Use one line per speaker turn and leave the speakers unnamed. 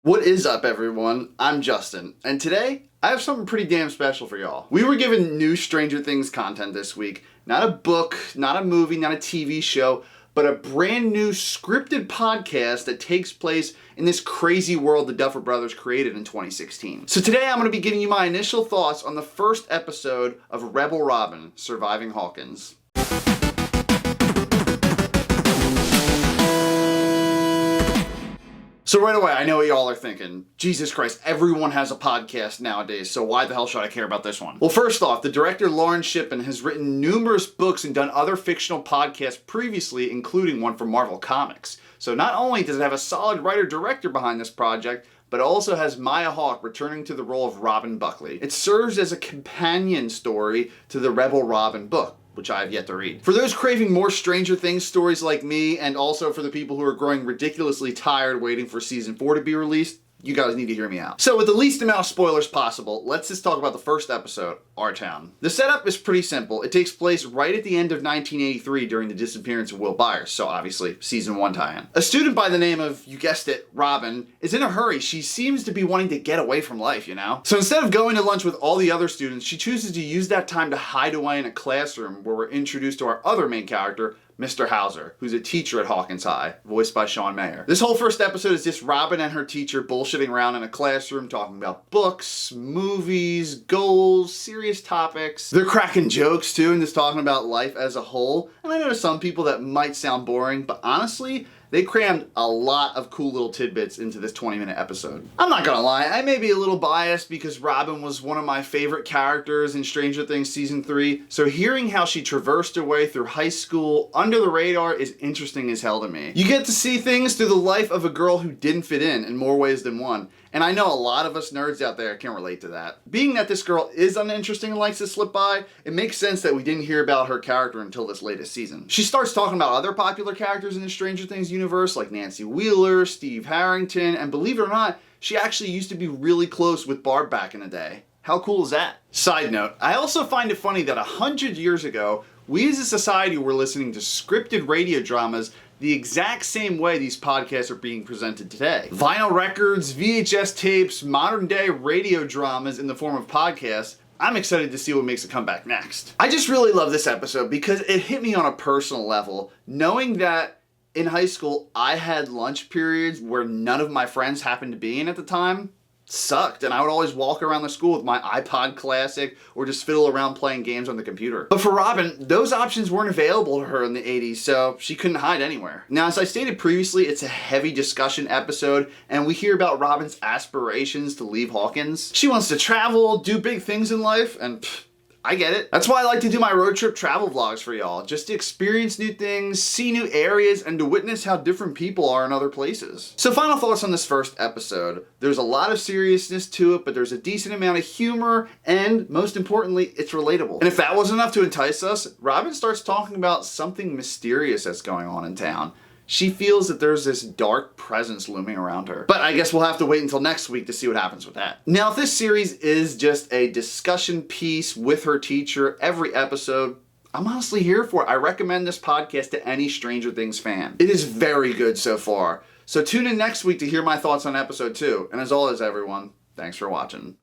What is up, everyone? I'm Justin, and today I have something pretty damn special for y'all. We were given new Stranger Things content this week. Not a book, not a movie, not a TV show, but a brand new scripted podcast that takes place in this crazy world the Duffer Brothers created in 2016. So today I'm going to be giving you my initial thoughts on the first episode of Rebel Robin, Surviving Hawkins. So right away, I know what y'all are thinking. Jesus Christ, everyone has a podcast nowadays, so why the hell should I care about this one? Well, first off, the director Lauren Shippen has written numerous books and done other fictional podcasts previously, including one for Marvel Comics. So not only does it have a solid writer-director behind this project, but it also has Maya Hawke returning to the role of Robin Buckley. It serves as a companion story to the Rebel Robin book, which I have yet to read. For those craving more Stranger Things stories like me, and also for the people who are growing ridiculously tired waiting for season 4 to be released, you guys need to hear me out. So with the least amount of spoilers possible, let's just talk about the first episode, Our Town. The setup is pretty simple. It takes place right at the end of 1983 during the disappearance of Will Byers, so obviously season 1 tie-in. A student by the name of, you guessed it, Robin, is in a hurry. She seems to be wanting to get away from life, you know? So instead of going to lunch with all the other students, she chooses to use that time to hide away in a classroom where we're introduced to our other main character, Mr. Hauser, who's a teacher at Hawkins High, voiced by Sean Mayer. This whole first episode is just Robin and her teacher bullshitting around in a classroom talking about books, movies, goals, serious topics. They're cracking jokes too and just talking about life as a whole. And I know to some people that might sound boring, but honestly, they crammed a lot of cool little tidbits into this 20-minute episode. I'm not gonna lie, I may be a little biased because Robin was one of my favorite characters in Stranger Things Season 3, so hearing how she traversed her way through high school under the radar is interesting as hell to me. You get to see things through the life of a girl who didn't fit in more ways than one, and I know a lot of us nerds out there can relate to that. Being that this girl is uninteresting and likes to slip by, it makes sense that we didn't hear about her character until this latest season. She starts talking about other popular characters in the Stranger Things universe like Nancy Wheeler, Steve Harrington, and believe it or not, she actually used to be really close with Barb back in the day. How cool is that? Side note, I also find it funny that 100 years ago, we as a society were listening to scripted radio dramas the exact same way these podcasts are being presented today. Vinyl records, VHS tapes, modern day radio dramas in the form of podcasts. I'm excited to see what makes a comeback next. I just really love this episode because it hit me on a personal level, knowing that in high school I had lunch periods where none of my friends happened to be in at the time. Sucked, and I would always walk around the school with my iPod Classic or just fiddle around playing games on the computer. But for Robin, those options weren't available to her in the 80s, so she couldn't hide anywhere. Now, as I stated previously, it's a heavy discussion episode, and we hear about Robin's aspirations to leave Hawkins. She wants to travel, do big things in life, and I get it. That's why I like to do my road trip travel vlogs for y'all, just to experience new things, see new areas, and to witness how different people are in other places. So final thoughts on this first episode. There's a lot of seriousness to it, but there's a decent amount of humor, and most importantly, it's relatable. And if that wasn't enough to entice us, Robin starts talking about something mysterious that's going on in town. She feels that there's this dark presence looming around her. But I guess we'll have to wait until next week to see what happens with that. Now, if this series is just a discussion piece with her teacher every episode, I'm honestly here for it. I recommend this podcast to any Stranger Things fan. It is very good so far. So tune in next week to hear my thoughts on episode 2. And as always, everyone, thanks for watching.